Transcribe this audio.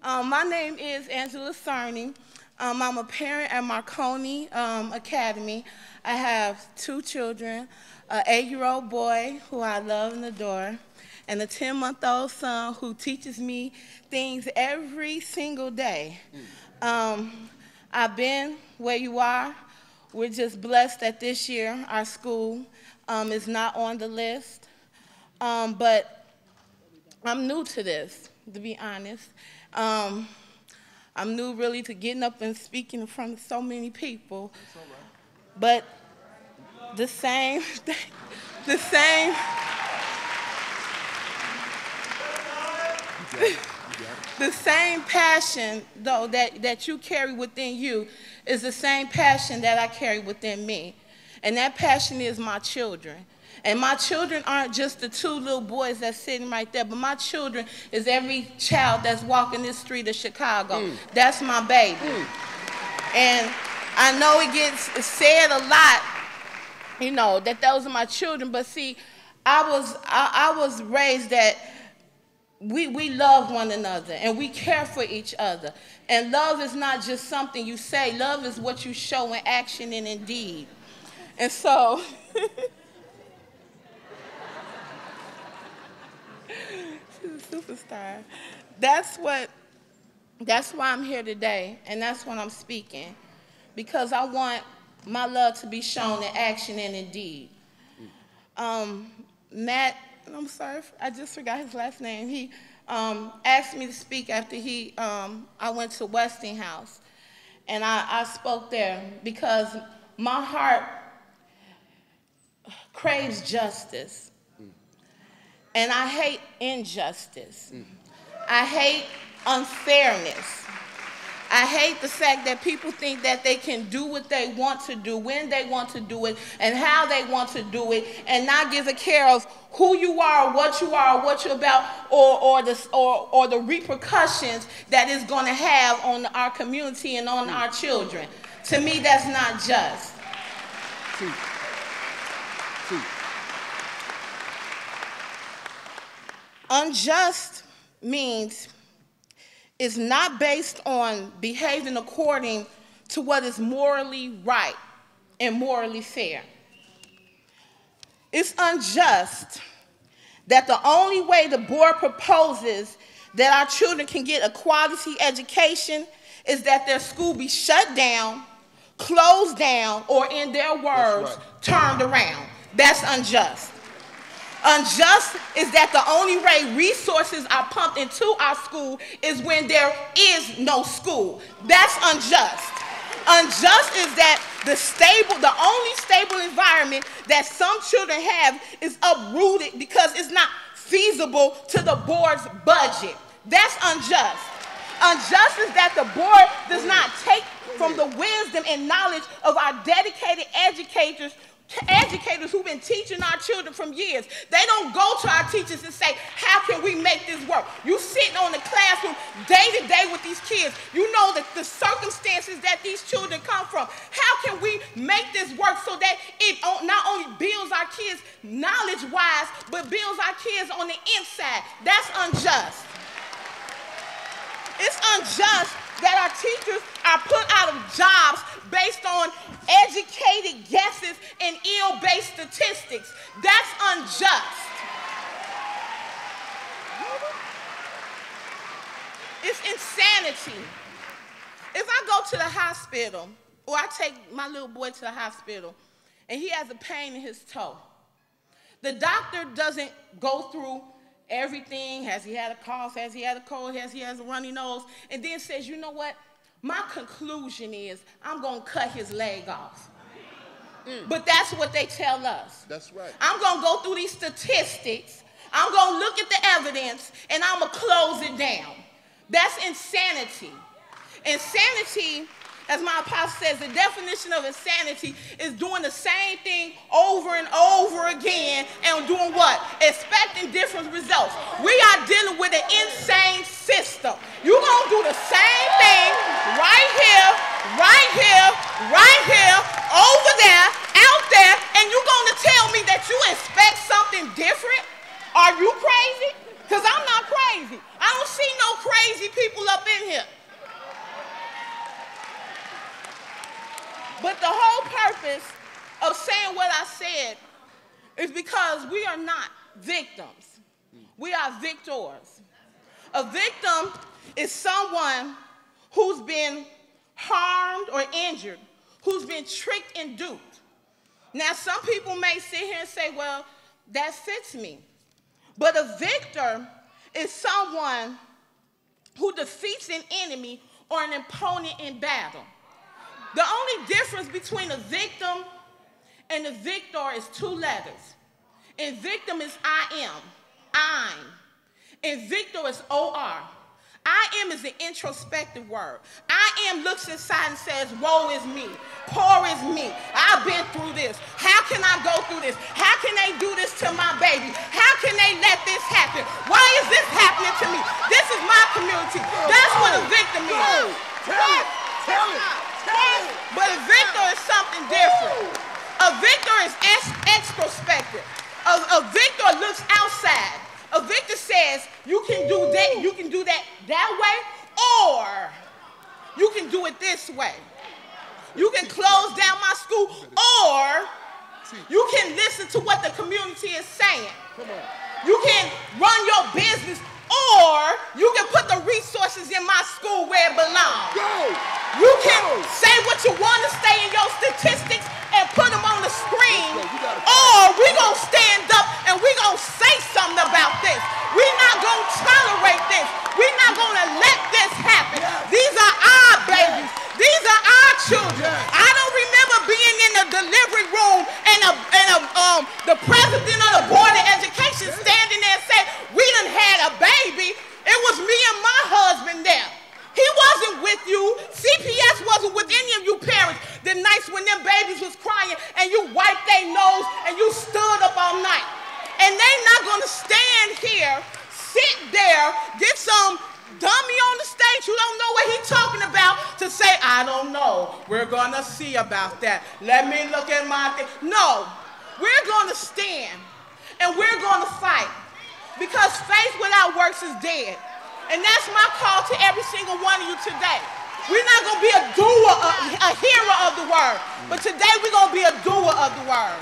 My name is Angela Surnuy. I'm a parent at Marconi Academy. I have 2 children, an 8-year-old boy who I love and adore, and a 10-month-old son who teaches me things every single day. I've been where you are. We're just blessed that this year our school is not on the list, but I'm new to this, to be honest. I'm new really to getting up and speaking in front of so many people. But the same thing, the same passion, though, that you carry within you is the same passion that I carry within me. And that passion is my children. And my children aren't just the 2 little boys that's sitting right there, but my children is every child that's walking this street of Chicago. That's my baby. And I know it gets said a lot, you know, that those are my children, but see, I was raised that we love one another and we care for each other. And love is not just something you say. Love is what you show in action and in deed. And so, she's a superstar. That's why I'm here today, and that's what I'm speaking, because I want my love to be shown in action and in deed. Matt, I'm sorry, I just forgot his last name. He asked me to speak after I went to Westinghouse, and I spoke there because my heart craves justice, and I hate injustice. I hate unfairness. I hate the fact that people think that they can do what they want to do, when they want to do it, and how they want to do it, and not give a care of who you are, what you're about, or the repercussions that it's going to have on our community and on our children. To me, that's not just. Unjust means it's not based on behaving according to what is morally right and morally fair. It's unjust that the only way the board proposes that our children can get a quality education is that their school be shut down, closed down, or in their words, turned around. That's unjust. Unjust is that the only way resources are pumped into our school is when there is no school. That's unjust. Unjust is that the only stable environment that some children have is uprooted because it's not feasible to the board's budget. That's unjust. Unjust is that the board does not take from the wisdom and knowledge of our dedicated educators who've been teaching our children from years. They don't go to our teachers and say, how can we make this work? You sitting on the classroom day to day with these kids. You know that the circumstances that these children come from. How can we make this work so that it not only builds our kids knowledge-wise, but builds our kids on the inside? That's unjust. It's unjust that our teachers are put out of jobs based on educated guesses and ill-based statistics. That's unjust. It's insanity. If I go to the hospital, or I take my little boy to the hospital, and he has a pain in his toe, the doctor doesn't go through everything. Has he had a cough? Has he had a cold? Has he has a runny nose? And then says, you know what? My conclusion is I'm going to cut his leg off. But that's what they tell us. That's right. I'm going to go through these statistics. I'm going to look at the evidence, and I'm going to close it down. That's insanity. Insanity, as my apostle says, the definition of insanity is doing the same thing over and over again and doing what? Expecting different results. We are dealing with an insane system. You're going to do the same thing right here, right here, right here, over there, out there, and you're going to tell me that you expect something different? Are you crazy? Because I'm not crazy. I don't see no crazy people up in But the whole purpose of saying what I said is because we are not victims. We are victors. A victim is someone who's been harmed or injured, who's been tricked and duped. Now, some people may sit here and say, well, that fits me. But a victor is someone who defeats an enemy or an opponent in battle. The only difference between a victim and a victor is 2 letters. And victim is I am, I'm. And victor is O-R. I am is an introspective word. I am looks inside and says, woe is me, poor is me. I've been through this. How can I go through this? How can they do this to my baby? How can they let this happen? Why is this happening to me? This is my community. That's what a victim is. Tell it. But a victor is something different. A victor is extrospective. A victor looks outside. A victor says, you can do that, you can do that way, or you can do it this way. You can close down my school, or you can listen to what the community is saying. You can run your business, or you can put the resources in my school where it belongs. You can say what you want to say in your statistics and put them on the screen, or we're going to stand up and we're going to say something about this. We're not going to tolerate this. We're not going to let this happen. These are our babies. These are our children. I don't remember being in the delivery room and the president of the Board of Education standing there and saying, we done had a baby. It was me and my husband there. He wasn't with you. CPS wasn't with any of you parents the nights when them babies was crying and you wiped their nose and you stood up all night. And they not going to stand here, sit there, get some dummy on the stage who don't know what he's talking about to say, I don't know. We're going to see about that. Let me look at my thing. No, we're going to stand and we're going to fight because faith without works is dead. And that's my call to every single one of you today. We're not going to be a doer, a hearer of the word, but today we're going to be a doer of the word.